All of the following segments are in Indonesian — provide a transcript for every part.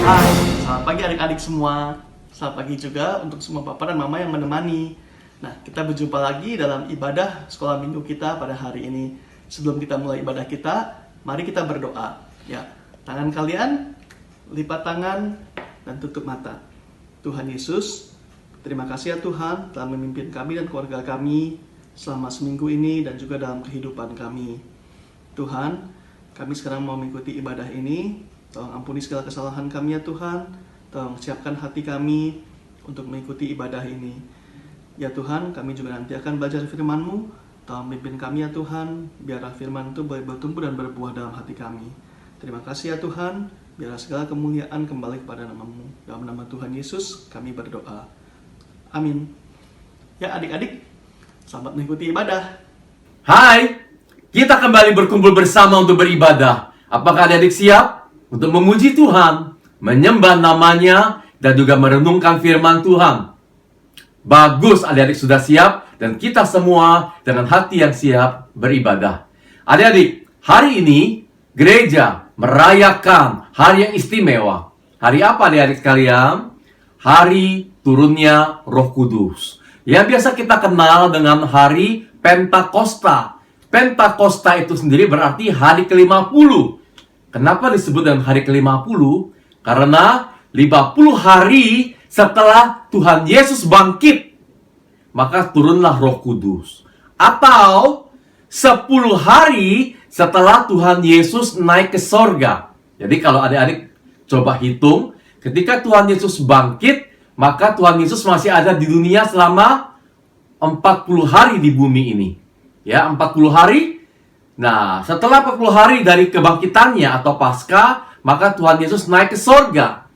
Hai, selamat pagi adik-adik semua. Selamat pagi juga untuk semua papa dan mama yang menemani. Nah, kita berjumpa lagi dalam ibadah sekolah minggu kita pada hari ini. Sebelum kita mulai ibadah kita, mari kita berdoa. Ya, tangan kalian, lipat tangan, dan tutup mata. Tuhan Yesus, terima kasih ya Tuhan telah memimpin kami dan keluarga kami selama seminggu ini dan juga dalam kehidupan kami. Tuhan, kami sekarang mau mengikuti ibadah ini. Tolong ampuni segala kesalahan kami ya Tuhan. Tolong siapkan hati kami untuk mengikuti ibadah ini. Ya Tuhan, kami juga nanti akan belajar firman-Mu. Tolong pimpin kami ya Tuhan, biarlah firman itu boleh bertumbuh dan berbuah dalam hati kami. Terima kasih ya Tuhan, biarlah segala kemuliaan kembali kepada nama-Mu. Dalam nama Tuhan Yesus kami berdoa. Amin. Ya adik-adik, selamat mengikuti ibadah. Hai, kita kembali berkumpul bersama untuk beribadah. Apakah adik-adik siap untuk memuji Tuhan, menyembah namanya, dan juga merenungkan firman Tuhan? Bagus, adik-adik sudah siap, dan kita semua dengan hati yang siap beribadah. Adik-adik, hari ini gereja merayakan hari yang istimewa. Hari apa adik-adik sekalian? Hari turunnya Roh Kudus, yang biasa kita kenal dengan hari Pentakosta. Pentakosta itu sendiri berarti hari ke-50. Kenapa disebut dengan hari ke-50? Karena 50 hari setelah Tuhan Yesus bangkit, maka turunlah Roh Kudus. Atau 10 hari setelah Tuhan Yesus naik ke sorga. Jadi kalau adik-adik coba hitung, ketika Tuhan Yesus bangkit, maka Tuhan Yesus masih ada di dunia selama 40 hari di bumi ini. Ya, 40 hari. Nah, setelah 40 hari dari kebangkitannya atau Paskah, maka Tuhan Yesus naik ke sorga.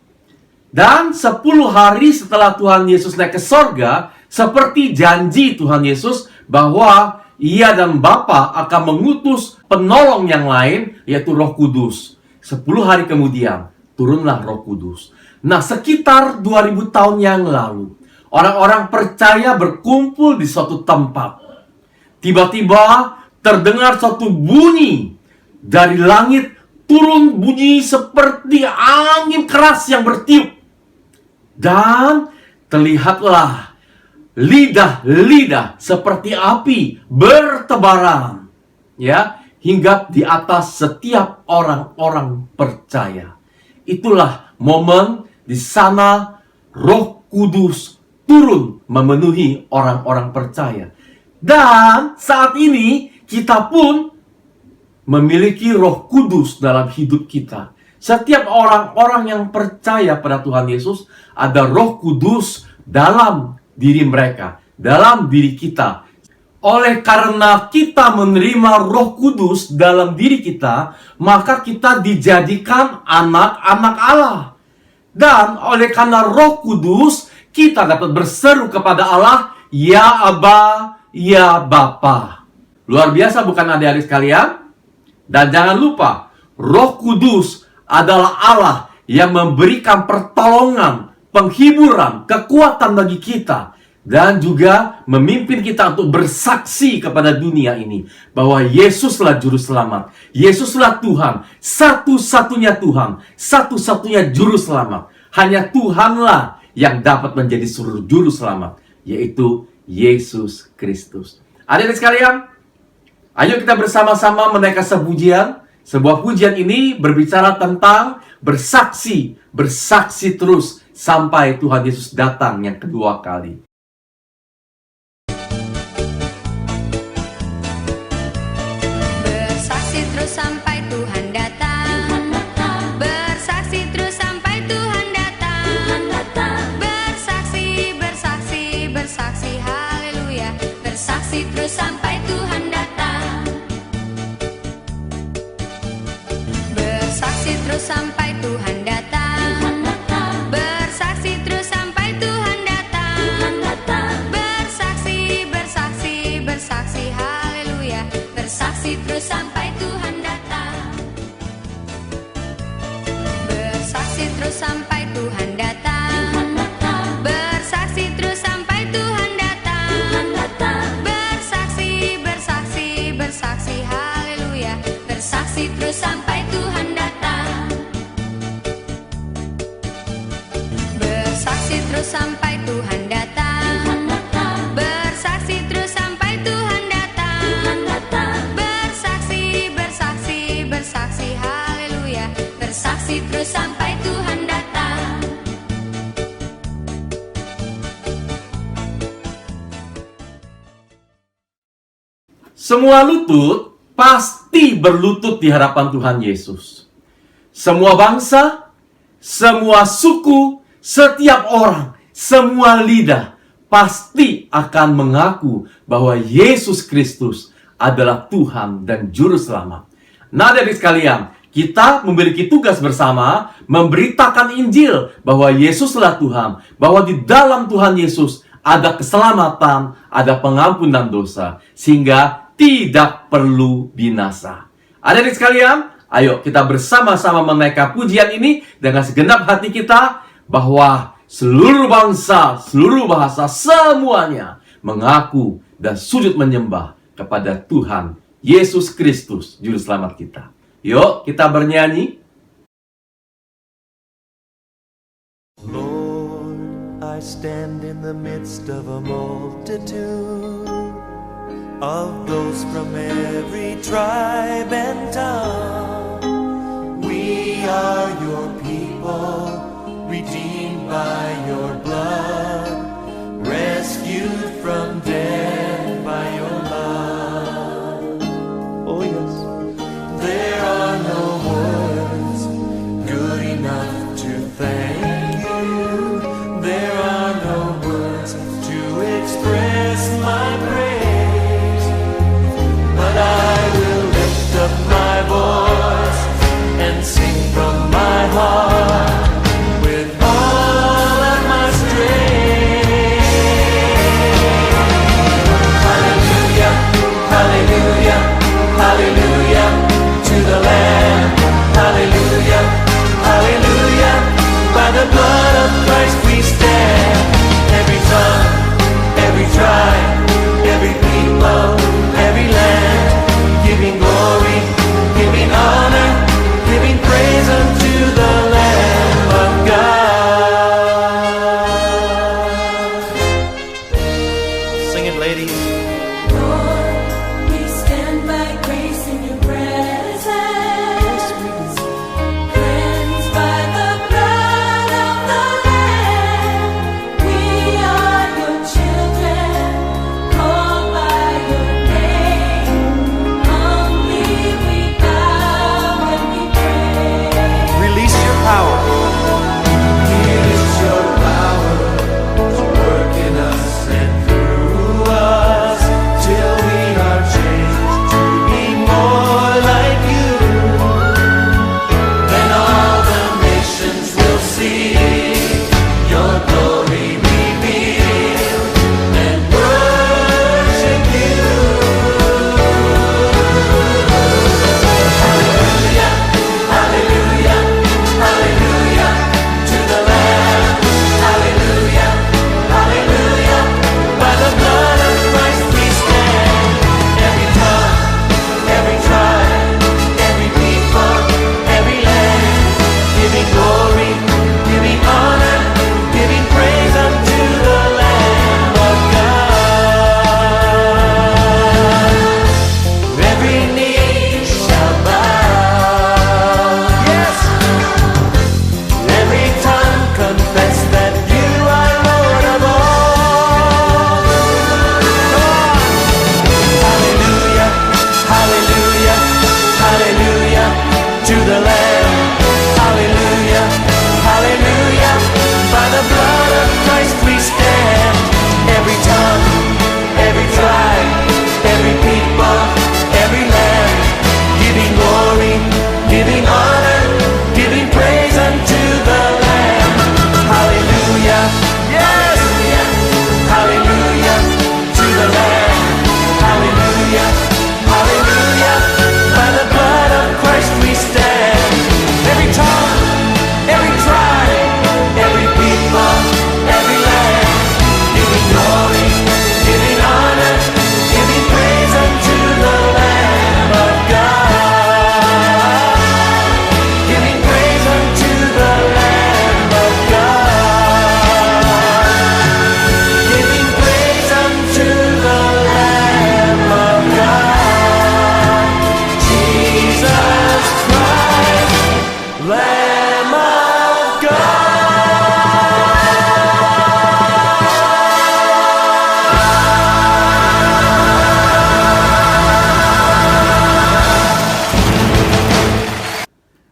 Dan 10 hari setelah Tuhan Yesus naik ke sorga, seperti janji Tuhan Yesus bahwa Ia dan Bapa akan mengutus penolong yang lain, yaitu Roh Kudus. 10 hari kemudian, turunlah Roh Kudus. Nah, sekitar 2000 tahun yang lalu, orang-orang percaya berkumpul di suatu tempat. Tiba-tiba terdengar suatu bunyi dari langit, turun bunyi seperti angin keras yang bertiup. Dan terlihatlah lidah-lidah seperti api bertebaran, ya, hingga di atas setiap orang-orang percaya. Itulah momen di sana Roh Kudus turun memenuhi orang-orang percaya. Dan saat ini kita pun memiliki Roh Kudus dalam hidup kita. Setiap orang-orang yang percaya pada Tuhan Yesus, ada Roh Kudus dalam diri mereka, dalam diri kita. Oleh karena kita menerima Roh Kudus dalam diri kita, maka kita dijadikan anak-anak Allah. Dan oleh karena Roh Kudus, kita dapat berseru kepada Allah, Ya Aba, Ya Bapa. Luar biasa bukan adik-adik sekalian? Dan jangan lupa, Roh Kudus adalah Allah yang memberikan pertolongan, penghiburan, kekuatan bagi kita. Dan juga memimpin kita untuk bersaksi kepada dunia ini bahwa Yesuslah Juru Selamat. Yesuslah Tuhan, satu-satunya Tuhan, satu-satunya Juru Selamat. Hanya Tuhanlah yang dapat menjadi seluruh Juru Selamat, yaitu Yesus Kristus. Adik-adik sekalian, ayo kita bersama-sama menaikkan sebuah pujian. Sebuah pujian ini berbicara tentang bersaksi, bersaksi terus sampai Tuhan Yesus datang yang kedua kali. Bersaksi terus sampai Tuhan datang. Bersaksi terus sampai Tuhan datang. Bersaksi, bersaksi, bersaksi, haleluya. Bersaksi terus sampai Tuhan datang. Bersaksi terus sampai Tuhan datang. Bersaksi terus sampai Tuhan datang. Bersaksi, bersaksi, bersaksi, haleluya. Bersaksi terus sampai Tuhan datang. Bersaksi terus sampai Tuhan datang. Bersaksi terus sampai Tuhan datang. Bersaksi, bersaksi, bersaksi, haleluya. Bersaksi terus sampai Tuhan datang. terus sampai Tuhan datang. Bersaksi terus sampai Tuhan datang. Bersaksi, bersaksi, bersaksi, haleluya. Bersaksi terus sampai Tuhan datang. Semua lutut pasti berlutut di hadapan Tuhan Yesus. Semua bangsa, semua suku, setiap orang, semua lidah pasti akan mengaku bahwa Yesus Kristus adalah Tuhan dan Juru Selamat. Nah, adik sekalian, kita memiliki tugas bersama memberitakan Injil bahwa Yesuslah Tuhan, bahwa di dalam Tuhan Yesus ada keselamatan, ada pengampunan dosa, sehingga tidak perlu binasa. Adik sekalian, ayo kita bersama-sama menaikkan pujian ini dengan segenap hati kita, bahwa seluruh bangsa, seluruh bahasa, semuanya mengaku dan sujud menyembah kepada Tuhan Yesus Kristus, Juru Selamat kita. Yuk kita bernyanyi. Lord, I stand in the midst of a multitude of those from every tribe and tongue. We are your people, redeemed by your blood, rescued from death by your love. Oh yes. There are no words good enough to thank you. There are no words to express my praise. But I will lift up my voice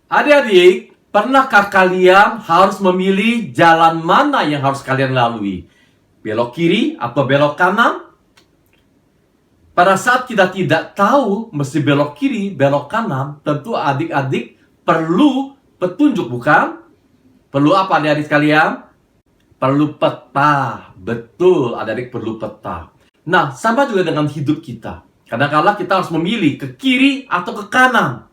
Adik-adik, pernahkah kalian harus memilih jalan mana yang harus kalian lalui? Belok kiri atau belok kanan? Pada saat kita tidak tahu mesti belok kiri, belok kanan, tentu adik-adik perlu petunjuk, bukan? Perlu apa adik-adik sekalian? Perlu peta. Betul, adik-adik perlu peta. Nah, sama juga dengan hidup kita. Kadang-kadang kita harus memilih ke kiri atau ke kanan.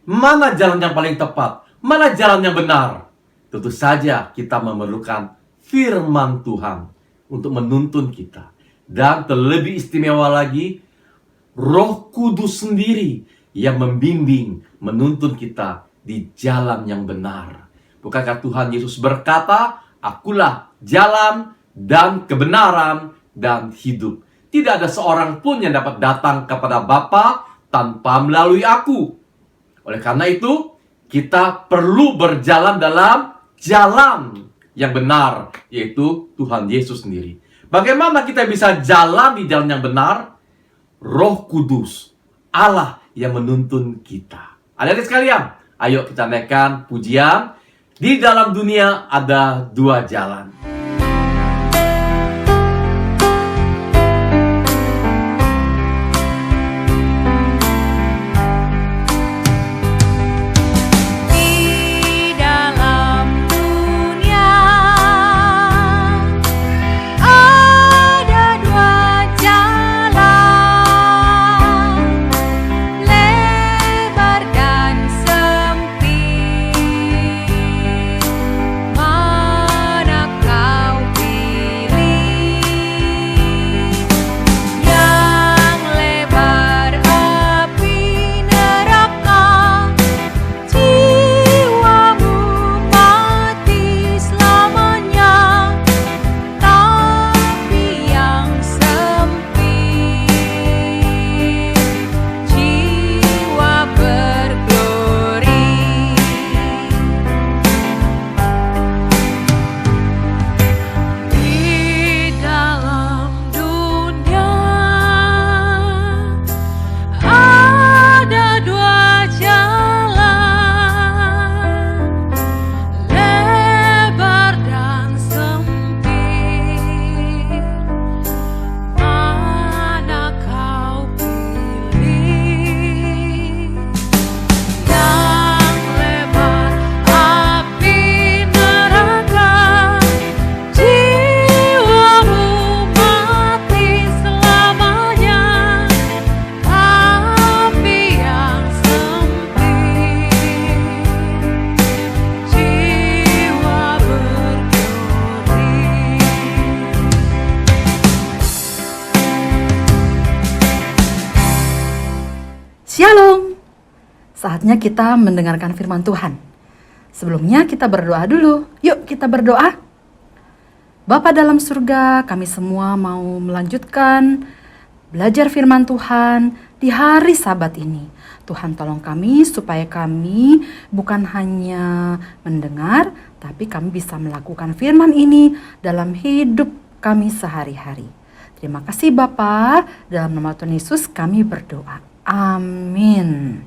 Mana jalan yang paling tepat? Mana jalan yang benar? Tentu saja kita memerlukan firman Tuhan untuk menuntun kita. Dan terlebih istimewa lagi, Roh Kudus sendiri yang membimbing, menuntun kita di jalan yang benar. Bukankah Tuhan Yesus berkata, "Akulah jalan dan kebenaran dan hidup. Tidak ada seorang pun yang dapat datang kepada Bapa tanpa melalui aku." Oleh karena itu, kita perlu berjalan dalam jalan yang benar, yaitu Tuhan Yesus sendiri. Bagaimana kita bisa jalan di jalan yang benar? Roh Kudus, Allah yang menuntun kita. Adik-adik sekalian, ayo kita naikkan pujian. Di dalam dunia ada dua jalan. Di dalam dunia ada dua jalan, lebar dan sempit. Mana kau pilih? Yang lebar api neraka, jiwamu mati selamanya. Tapi yang sempit, jiwa berglori. Di dalam dunia ada dua jalan, lebar dan sempit. Mana kau pilih? Yang lebar api neraka, jiwamu mati selamanya. Tapi yang sempit, jiwa berglori. Shalom. Saatnya kita mendengarkan firman Tuhan. Sebelumnya kita berdoa dulu. Yuk kita berdoa. Bapa dalam surga, kami semua mau melanjutkan belajar firman Tuhan di hari Sabat ini. Tuhan tolong kami supaya kami bukan hanya mendengar, tapi kami bisa melakukan firman ini dalam hidup kami sehari-hari. Terima kasih Bapa, dalam nama Tuhan Yesus kami berdoa. Amin.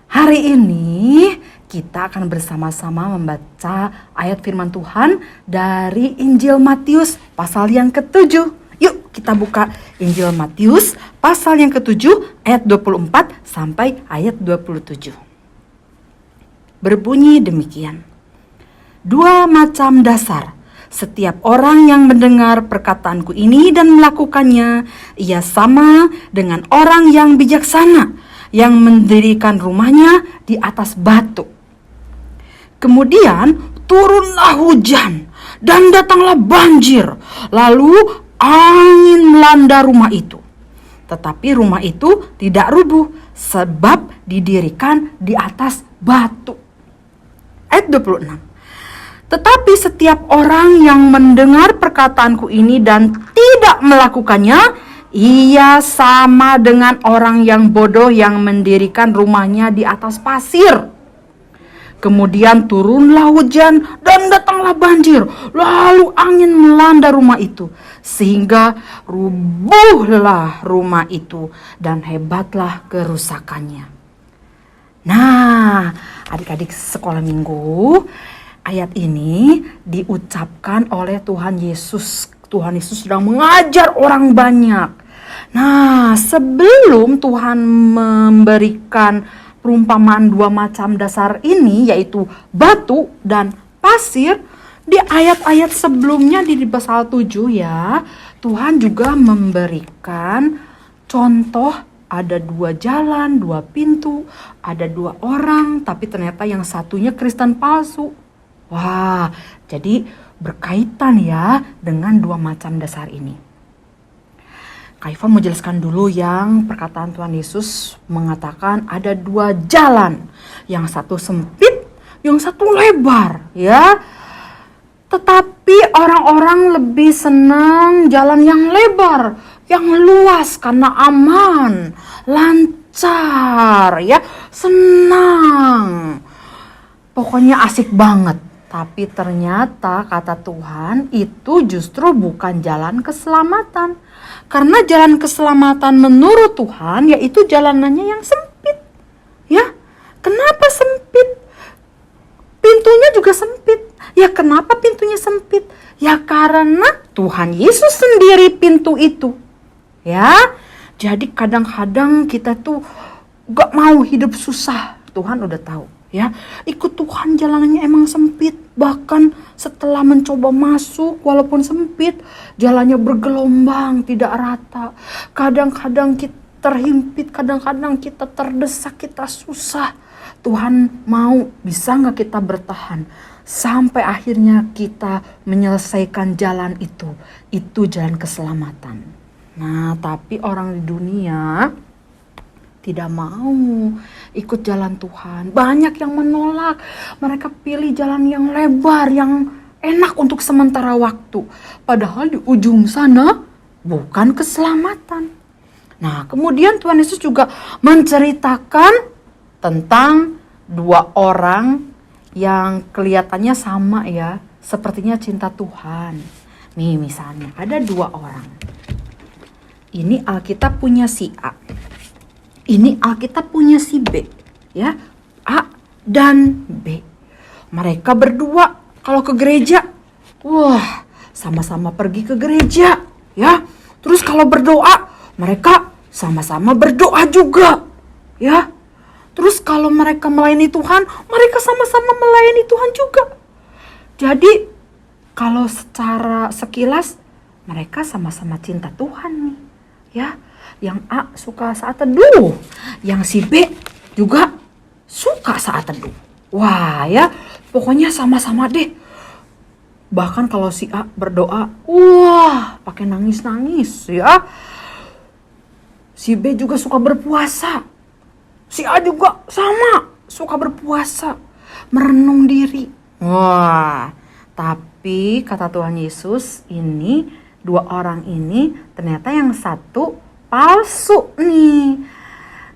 Hari ini kita akan bersama-sama membaca ayat firman Tuhan dari Injil Matius pasal yang ke-7. Yuk kita buka Injil Matius pasal yang ke-7 ayat 24 sampai ayat 27. Berbunyi demikian. Dua macam dasar. Setiap orang yang mendengar perkataanku ini dan melakukannya, ia sama dengan orang yang bijaksana yang mendirikan rumahnya di atas batu. Kemudian turunlah hujan dan datanglah banjir, lalu angin melanda rumah itu. Tetapi rumah itu tidak rubuh sebab didirikan di atas batu. Ayat 26. Tetapi setiap orang yang mendengar perkataanku ini dan tidak melakukannya, ia sama dengan orang yang bodoh yang mendirikan rumahnya di atas pasir. Kemudian turunlah hujan dan datanglah banjir, lalu angin melanda rumah itu, sehingga rubuhlah rumah itu dan hebatlah kerusakannya. Nah, Adik-adik sekolah minggu, ayat ini diucapkan oleh Tuhan Yesus. Tuhan Yesus sedang mengajar orang banyak. Nah, sebelum Tuhan memberikan perumpamaan dua macam dasar ini, yaitu batu dan pasir, di ayat-ayat sebelumnya di pasal 7 ya, Tuhan juga memberikan contoh ada 2 jalan, 2 pintu, ada 2 orang, tapi ternyata yang satunya Kristen palsu. Wah, jadi berkaitan ya dengan 2 macam dasar ini. Kak Ivan mau jelaskan dulu yang perkataan Tuhan Yesus mengatakan ada 2 jalan. Yang satu sempit, yang satu lebar ya. Tetapi orang-orang lebih senang jalan yang lebar, yang luas karena aman, lancar ya, senang. Pokoknya asik banget. Tapi ternyata kata Tuhan itu justru bukan jalan keselamatan. Karena jalan keselamatan menurut Tuhan yaitu jalanannya yang sempit. Ya, kenapa sempit? Pintunya juga sempit. Ya kenapa pintunya sempit? Ya karena Tuhan Yesus sendiri pintu itu. Ya, jadi kadang-kadang kita tuh gak mau hidup susah. Tuhan udah tahu. Ya, ikut Tuhan jalanannya emang sempit. Bahkan setelah mencoba masuk walaupun sempit, jalannya bergelombang, tidak rata. Kadang-kadang kita terhimpit, kadang-kadang kita terdesak, kita susah. Tuhan mau, bisa gak kita bertahan sampai akhirnya kita menyelesaikan jalan itu. Itu jalan keselamatan. Nah, tapi orang di dunia tidak mau ikut jalan Tuhan. Banyak yang menolak. Mereka pilih jalan yang lebar, yang enak untuk sementara waktu. Padahal di ujung sana bukan keselamatan. Nah, kemudian Tuhan Yesus juga menceritakan tentang 2 orang yang kelihatannya sama ya, sepertinya cinta Tuhan. Nih misalnya ada 2 orang. Ini Alkitab punya si A. Ini Alkitab punya si B, ya, A dan B. Mereka berdua kalau ke gereja, wah, sama-sama pergi ke gereja, ya. Terus kalau berdoa, mereka sama-sama berdoa juga, ya. Terus kalau mereka melayani Tuhan, mereka sama-sama melayani Tuhan juga. Jadi kalau secara sekilas mereka sama-sama cinta Tuhan nih, ya. Yang A suka saat teduh, yang si B juga suka saat teduh. Wah ya, pokoknya sama-sama deh. Bahkan kalau si A berdoa, wah pakai nangis-nangis ya. Si B juga suka berpuasa. Si A juga sama, suka berpuasa, merenung diri. Wah, tapi kata Tuhan Yesus ini 2 orang ini ternyata yang satu palsu nih.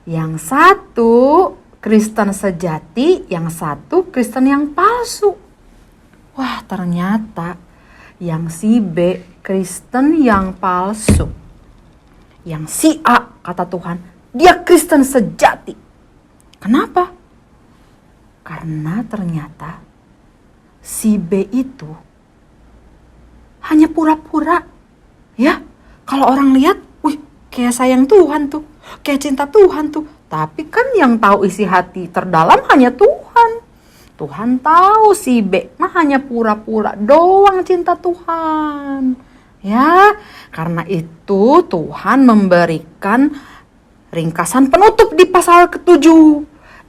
Yang satu Kristen sejati, yang satu Kristen yang palsu. Wah, ternyata yang si B Kristen yang palsu. Yang si A kata Tuhan, dia Kristen sejati. Kenapa? Karena ternyata si B itu hanya pura-pura. Ya, kalau orang lihat, wih, kayak sayang Tuhan tuh, kayak cinta Tuhan tuh. Tapi kan yang tahu isi hati terdalam hanya Tuhan. Tuhan tahu si B mah hanya pura-pura doang cinta Tuhan. Ya, karena itu Tuhan memberikan ringkasan penutup di pasal ke-7.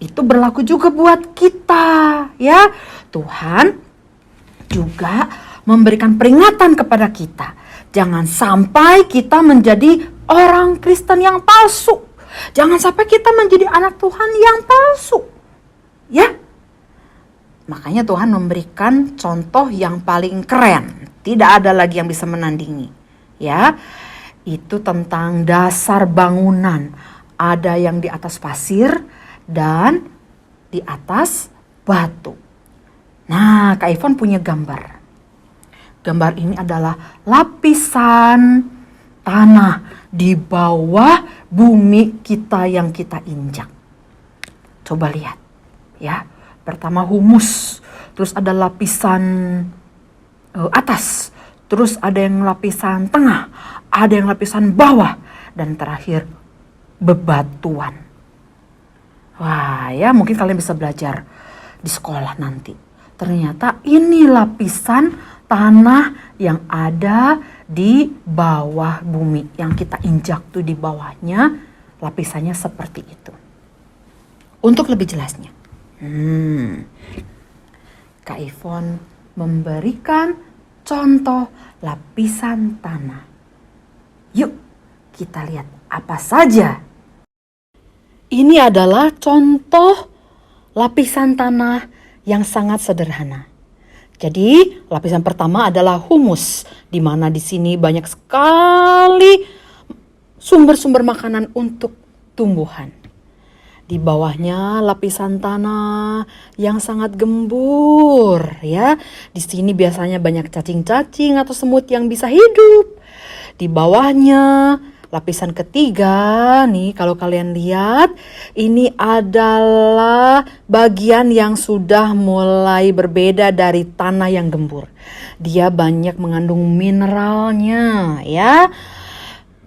Itu berlaku juga buat kita, ya. Tuhan juga memberikan peringatan kepada kita. Jangan sampai kita menjadi orang Kristen yang palsu. Jangan sampai kita menjadi anak Tuhan yang palsu. Ya. Makanya Tuhan memberikan contoh yang paling keren. Tidak ada lagi yang bisa menandingi. Ya. Itu tentang dasar bangunan. Ada yang di atas pasir dan di atas batu. Nah, Kak Ivon punya gambar. Gambar ini adalah lapisan tanah di bawah bumi kita yang kita injak. Coba lihat ya. Pertama humus, terus ada lapisan atas, terus ada yang lapisan tengah, ada yang lapisan bawah, dan terakhir bebatuan. Wah, ya mungkin kalian bisa belajar di sekolah nanti. Ternyata ini lapisan tanah yang ada di bawah bumi. Yang kita injak tuh di bawahnya, lapisannya seperti itu. Untuk lebih jelasnya, Kak Ivon memberikan contoh lapisan tanah. Yuk kita lihat apa saja. Ini adalah contoh lapisan tanah yang sangat sederhana. Jadi lapisan pertama adalah humus, di mana di sini banyak sekali sumber-sumber makanan untuk tumbuhan. Di bawahnya lapisan tanah yang sangat gembur, ya. Di sini biasanya banyak cacing-cacing atau semut yang bisa hidup. Di bawahnya lapisan ketiga, nih kalau kalian lihat, ini adalah bagian yang sudah mulai berbeda dari tanah yang gembur. Dia banyak mengandung mineralnya, ya.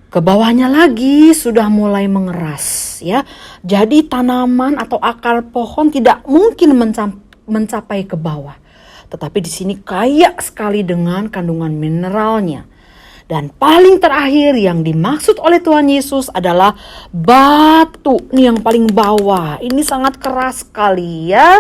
Ke bawahnya lagi sudah mulai mengeras, ya. Jadi tanaman atau akar pohon tidak mungkin mencapai ke bawah. Tetapi di sini kaya sekali dengan kandungan mineralnya. Dan paling terakhir yang dimaksud oleh Tuhan Yesus adalah batu. Ini yang paling bawah. Ini sangat keras sekali, ya.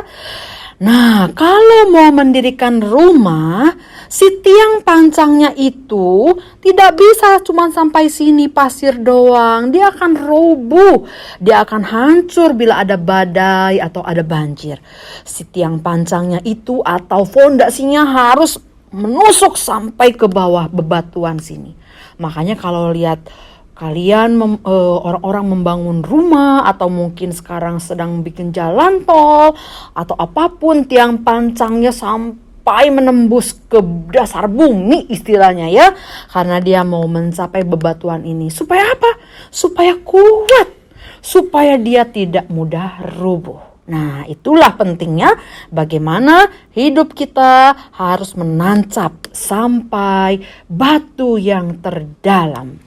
Nah, kalau mau mendirikan rumah, si tiang pancangnya itu tidak bisa cuma sampai sini pasir doang. Dia akan roboh, dia akan hancur bila ada badai atau ada banjir. Si tiang pancangnya itu atau fondasinya harus menusuk sampai ke bawah bebatuan sini. Makanya kalau lihat kalian orang-orang membangun rumah atau mungkin sekarang sedang bikin jalan tol atau apapun, tiang pancangnya sampai menembus ke dasar bumi istilahnya, ya. Karena dia mau mencapai bebatuan ini. Supaya apa? Supaya kuat. Supaya dia tidak mudah rubuh. Nah, itulah pentingnya bagaimana hidup kita harus menancap sampai batu yang terdalam.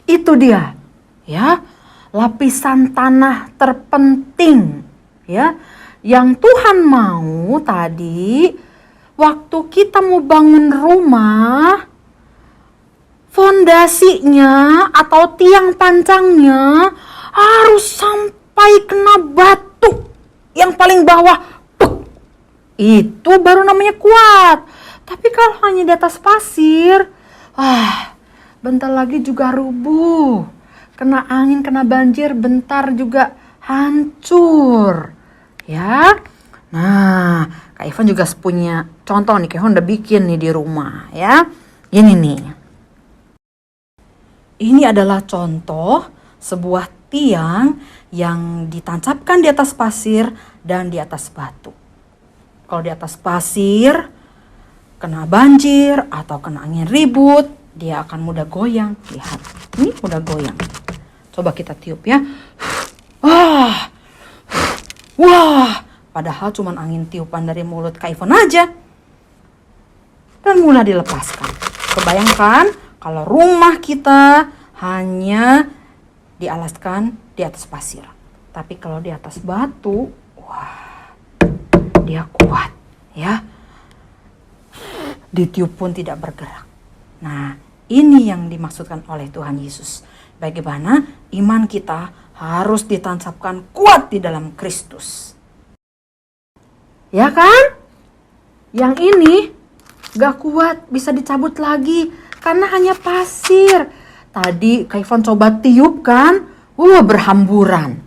Itu dia, ya, lapisan tanah terpenting, ya, yang Tuhan mau tadi waktu kita mau bangun rumah, fondasinya atau tiang pancangnya harus sampai kena batu yang paling bawah. Itu baru namanya kuat. Tapi kalau hanya di atas pasir, bentar lagi juga rubuh. Kena angin, kena banjir, bentar juga hancur. Ya. Nah, Kak Ivon juga punya contoh nih. Kak Ivon udah bikin nih di rumah, ya. Ini nih. Ini adalah contoh sebuah tiang yang ditancapkan di atas pasir dan di atas batu. Kalau di atas pasir, kena banjir atau kena angin ribut, dia akan mudah goyang. Lihat, ini mudah goyang. Coba kita tiup, ya. Wah, padahal cuma angin tiupan dari mulut Kak Ivon aja. Dan mulai dilepaskan. Kebayangkan kalau rumah kita hanya dialaskan di atas pasir. Tapi kalau di atas batu, wah, dia kuat, ya. Ditiup pun tidak bergerak. Nah, ini yang dimaksudkan oleh Tuhan Yesus. Bagaimana iman kita harus ditancapkan kuat di dalam Kristus. Ya kan? Yang ini gak kuat, bisa dicabut lagi karena hanya pasir. Tadi Kak Ivon coba tiup kan, berhamburan.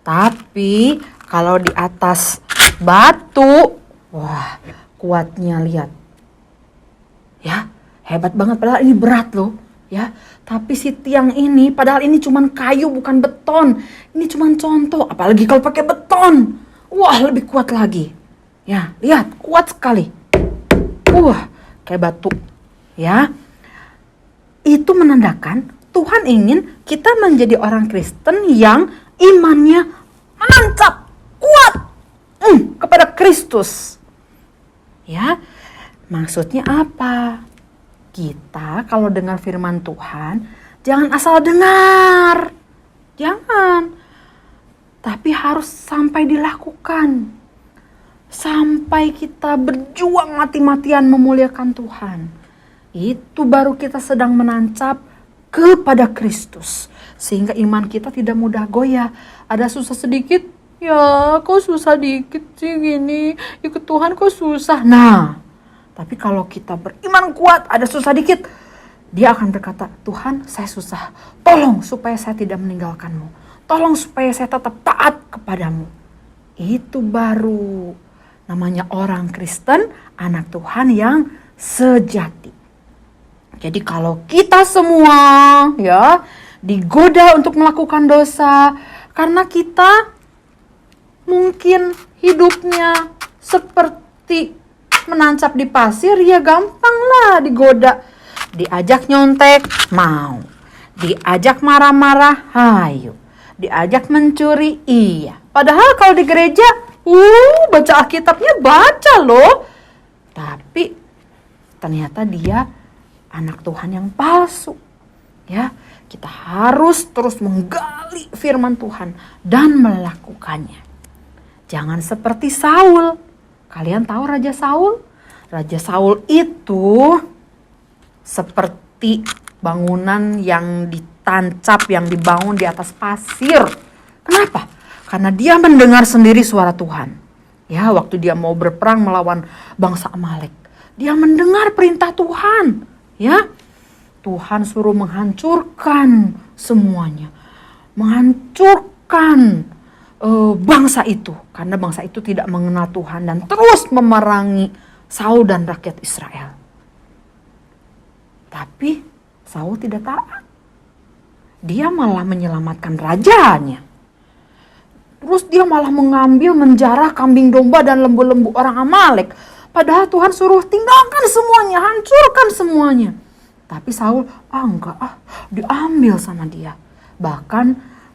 Tapi kalau di atas batu, wah, kuatnya lihat. Ya, hebat banget, padahal ini berat loh, ya. Tapi si tiang ini, padahal ini cuman kayu bukan beton. Ini cuman contoh, apalagi kalau pakai beton. Wah, lebih kuat lagi. Ya, lihat, kuat sekali. Kayak batu, ya. Itu menandakan Tuhan ingin kita menjadi orang Kristen yang imannya menancap kuat Kristus. Ya, maksudnya apa? Kita kalau dengar firman Tuhan, jangan asal dengar. Jangan. Tapi harus sampai dilakukan. Sampai kita berjuang mati-matian memuliakan Tuhan. Itu baru kita sedang menancap kepada Kristus. Sehingga iman kita tidak mudah goyah. Ada susah sedikit, ya kok susah dikit sih gini. Ikut Tuhan kok susah. Nah, tapi kalau kita beriman kuat, ada susah dikit, dia akan berkata, Tuhan saya susah. Tolong supaya saya tidak meninggalkanmu. Tolong supaya saya tetap taat kepadamu. Itu baru namanya orang Kristen, anak Tuhan yang sejati. Jadi kalau kita semua ya digoda untuk melakukan dosa karena kita mungkin hidupnya seperti menancap di pasir, ya gampang lah digoda. Diajak nyontek, mau. Diajak marah-marah, hayu. Diajak mencuri, iya. Padahal kalau di gereja, baca Alkitabnya baca loh. Tapi ternyata dia anak Tuhan yang palsu. Ya, kita harus terus menggali firman Tuhan dan melakukannya. Jangan seperti Saul. Kalian tahu Raja Saul? Raja Saul itu seperti bangunan yang ditancap, yang dibangun di atas pasir. Kenapa? Karena dia mendengar sendiri suara Tuhan. Ya, waktu dia mau berperang melawan bangsa Amalek, dia mendengar perintah Tuhan. Ya, Tuhan suruh menghancurkan semuanya, menghancurkan bangsa itu, karena bangsa itu tidak mengenal Tuhan dan terus memerangi Saul dan rakyat Israel. Tapi Saul tidak taat. Dia malah menyelamatkan rajanya. Terus dia malah mengambil, menjarah kambing domba dan lembu-lembu orang Amalek. Padahal Tuhan suruh tinggalkan semuanya, hancurkan semuanya. Tapi Saul, enggak, diambil sama dia. Bahkan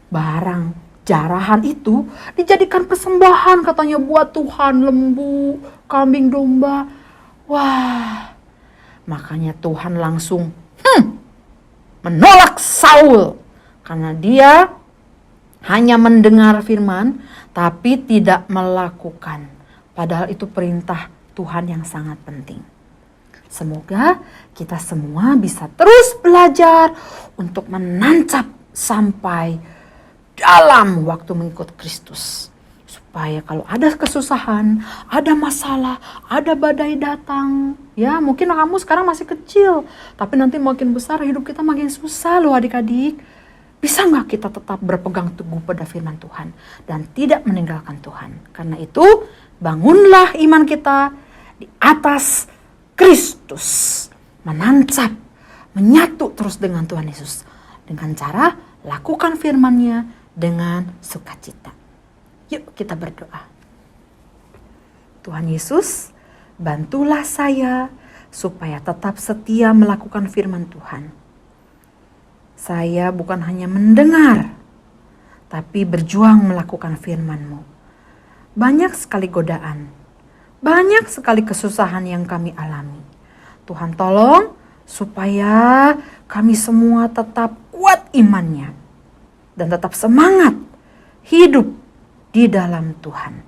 barang jarahan itu dijadikan persembahan katanya buat Tuhan, lembu, kambing domba. Wah, makanya Tuhan langsung menolak Saul. Karena dia hanya mendengar firman tapi tidak melakukan. Padahal itu perintah Tuhan yang sangat penting. Semoga kita semua bisa terus belajar untuk menancap sampai dalam waktu mengikut Kristus. Supaya kalau ada kesusahan, ada masalah, ada badai datang. Ya, mungkin kamu sekarang masih kecil, tapi nanti makin besar hidup kita makin susah loh adik-adik. Bisa nggak kita tetap berpegang teguh pada firman Tuhan dan tidak meninggalkan Tuhan? Karena itu, bangunlah iman kita di atas Kristus. Menancap, menyatu terus dengan Tuhan Yesus. Dengan cara lakukan firman-Nya dengan sukacita. Yuk kita berdoa. Tuhan Yesus, bantulah saya supaya tetap setia melakukan firman Tuhan. Saya bukan hanya mendengar, tapi berjuang melakukan firman-Mu. Banyak sekali godaan, banyak sekali kesusahan yang kami alami. Tuhan tolong supaya kami semua tetap kuat imannya dan tetap semangat hidup di dalam Tuhan.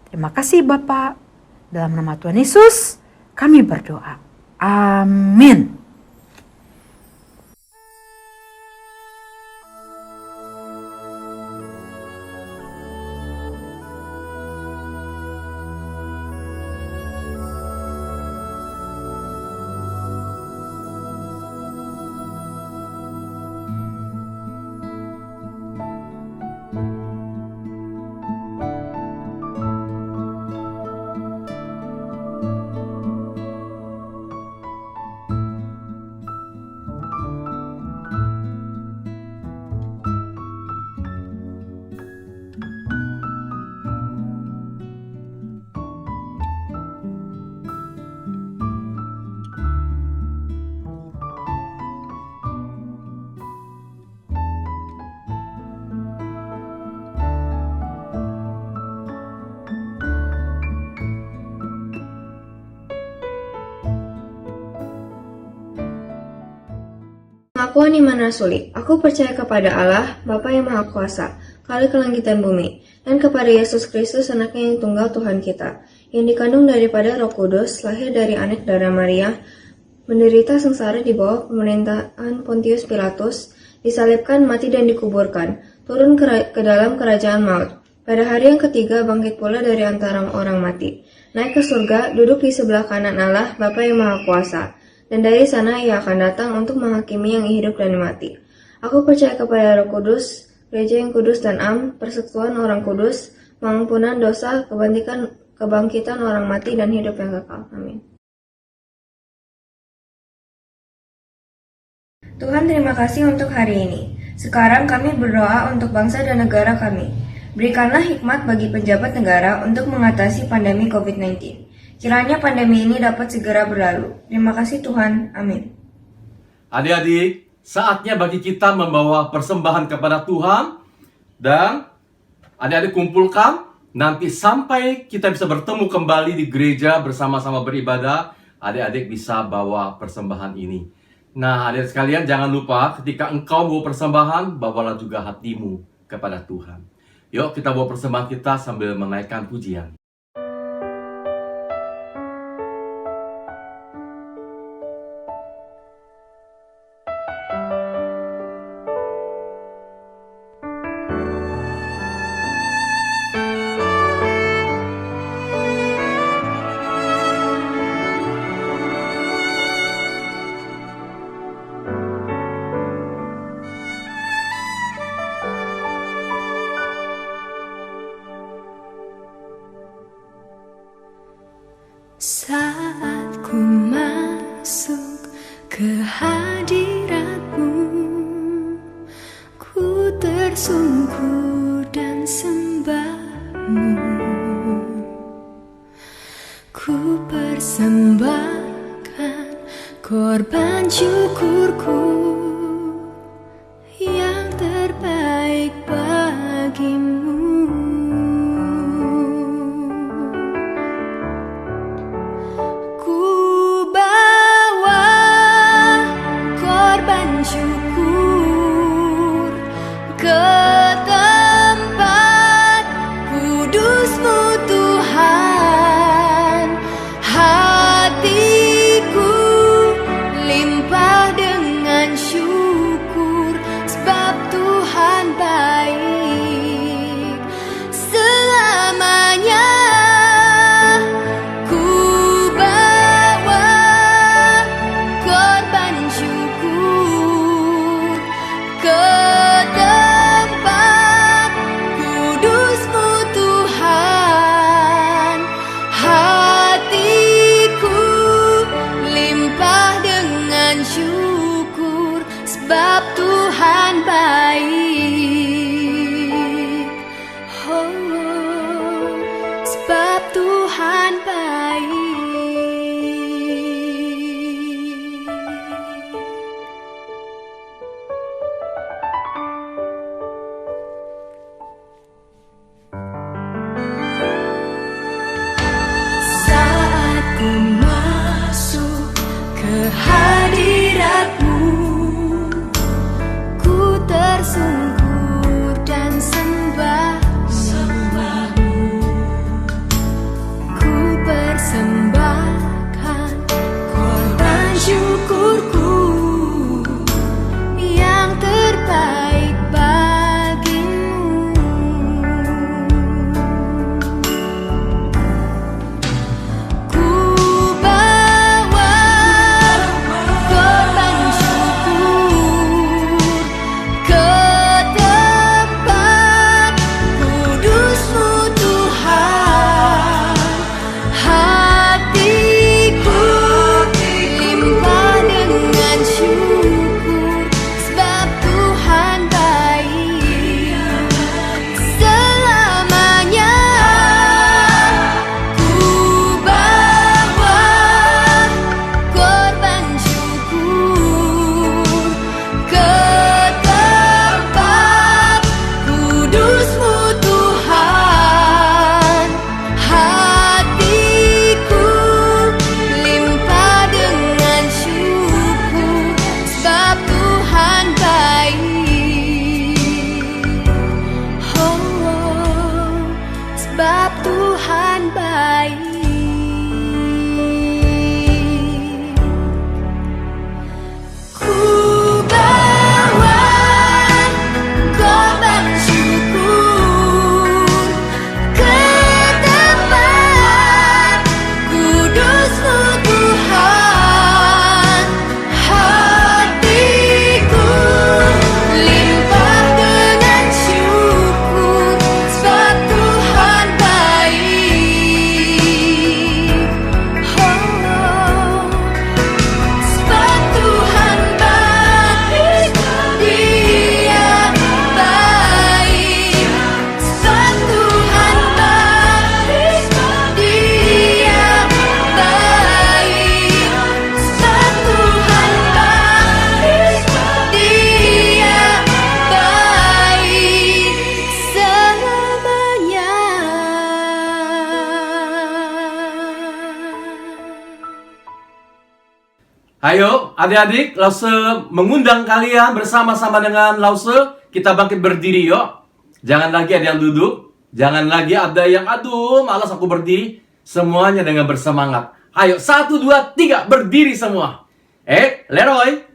Terima kasih Bapak. Dalam nama Tuhan Yesus kami berdoa. Amin. Pengakuan iman rasuli. Aku percaya kepada Allah, Bapa yang Maha Kuasa, Khalik langit dan bumi, dan kepada Yesus Kristus, anaknya yang tunggal Tuhan kita, yang dikandung daripada Roh Kudus, lahir dari anak darah Maria, menderita sengsara di bawah pemerintahan Pontius Pilatus, disalibkan, mati dan dikuburkan, turun ke dalam kerajaan maut. Pada hari yang ketiga bangkit pula dari antara orang mati, naik ke surga, duduk di sebelah kanan Allah, Bapa yang Maha Kuasa. Dan dari sana ia akan datang untuk menghakimi yang hidup dan mati. Aku percaya kepada Roh Kudus, gereja yang kudus dan persekutuan orang kudus, pengampunan dosa, kebangkitan orang mati dan hidup yang kekal. Amin. Tuhan, terima kasih untuk hari ini. Sekarang kami berdoa untuk bangsa dan negara kami. Berikanlah hikmat bagi pejabat negara untuk mengatasi pandemi COVID-19. Kiranya pandemi ini dapat segera berlalu. Terima kasih Tuhan. Amin. Adik-adik, saatnya bagi kita membawa persembahan kepada Tuhan. Dan adik-adik kumpulkan, nanti sampai kita bisa bertemu kembali di gereja bersama-sama beribadah, adik-adik bisa bawa persembahan ini. Nah, adik-adik sekalian, jangan lupa ketika engkau bawa persembahan, bawalah juga hatimu kepada Tuhan. Yuk kita bawa persembahan kita sambil menaikkan pujian. Saat ku masuk ke hadirat-Mu, ku tersungkur dan sembah-Mu. Ku persembahkan korban syukurku yang terbaik bagi-Mu. Syukur ke tempat kudus-Mu Tuhan, hatiku limpah dengan syukur sebab Tuhan baik selamanya. Ku bawa korban syukur ke tempat kudus-Mu Tuhan, hatiku limpah dengan syukur sebab Tuhan baik. Oh, sebab Tuhan baik. Saat ku masuk ke hadirat-Mu, ku tersungkur dan sembah-Mu. Ku sebab Tuhan baik. Ku bawa korban syukur ke tempat kudus-Mu Tuhan. Hatiku limpah dengan syukur sebab Tuhan baik. Oh, sebab Tuhan baik, Dia baik. Sebab Tuhan baik, Dia baik. Sebab Tuhan baik, Dia baik selamanya. Ayo, adik-adik, Lause mengundang kalian bersama-sama dengan Lause. Kita bangkit berdiri yuk. Jangan lagi ada yang duduk. Jangan lagi ada yang, aduh, malas aku berdiri. Semuanya dengan bersemangat. Ayo, 1, 2, 3, berdiri semua. Leroy,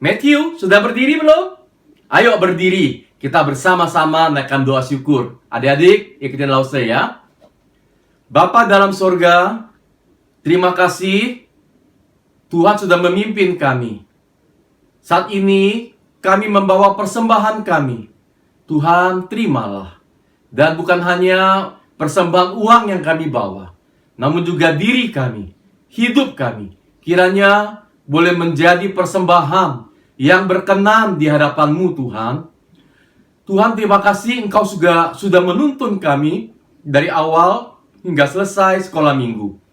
Matthew, sudah berdiri belum? Ayo berdiri. Kita bersama-sama naikkan doa syukur. Adik-adik, ikutin Lause ya. Bapa dalam sorga, terima kasih Tuhan sudah memimpin kami. Saat ini kami membawa persembahan kami. Tuhan, terimalah. Dan bukan hanya persembahan uang yang kami bawa, namun juga diri kami, hidup kami. Kiranya boleh menjadi persembahan yang berkenan di hadapan-Mu Tuhan. Tuhan, terima kasih Engkau sudah menuntun kami dari awal hingga selesai sekolah minggu.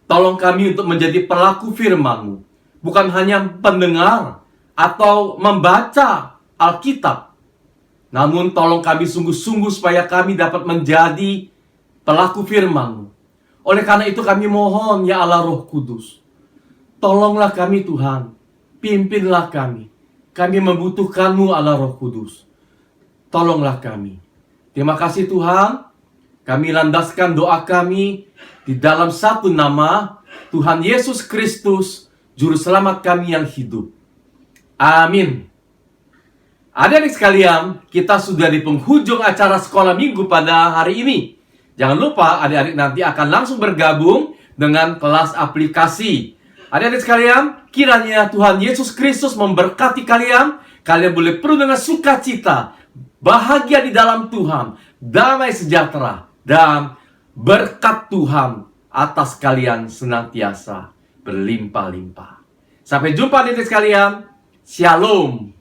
Tolong kami untuk menjadi pelaku firman-Mu, bukan hanya pendengar atau membaca Alkitab. Namun tolong kami sungguh-sungguh supaya kami dapat menjadi pelaku firman-Mu. Oleh karena itu kami mohon, ya Allah Roh Kudus, tolonglah kami Tuhan, pimpinlah kami. Kami membutuhkan-Mu Allah Roh Kudus. Tolonglah kami. Terima kasih Tuhan. Kami landaskan doa kami di dalam satu nama, Tuhan Yesus Kristus, Juru Selamat kami yang hidup. Amin. Adik-adik sekalian, kita sudah di penghujung acara sekolah minggu pada hari ini. Jangan lupa adik-adik nanti akan langsung bergabung dengan kelas aplikasi. Adik-adik sekalian, kiranya Tuhan Yesus Kristus memberkati kalian. Kalian boleh penuh dengan sukacita, bahagia di dalam Tuhan, damai sejahtera, dan berkat Tuhan atas kalian senantiasa berlimpah-limpah. Sampai jumpa adik-adik sekalian. Shalom.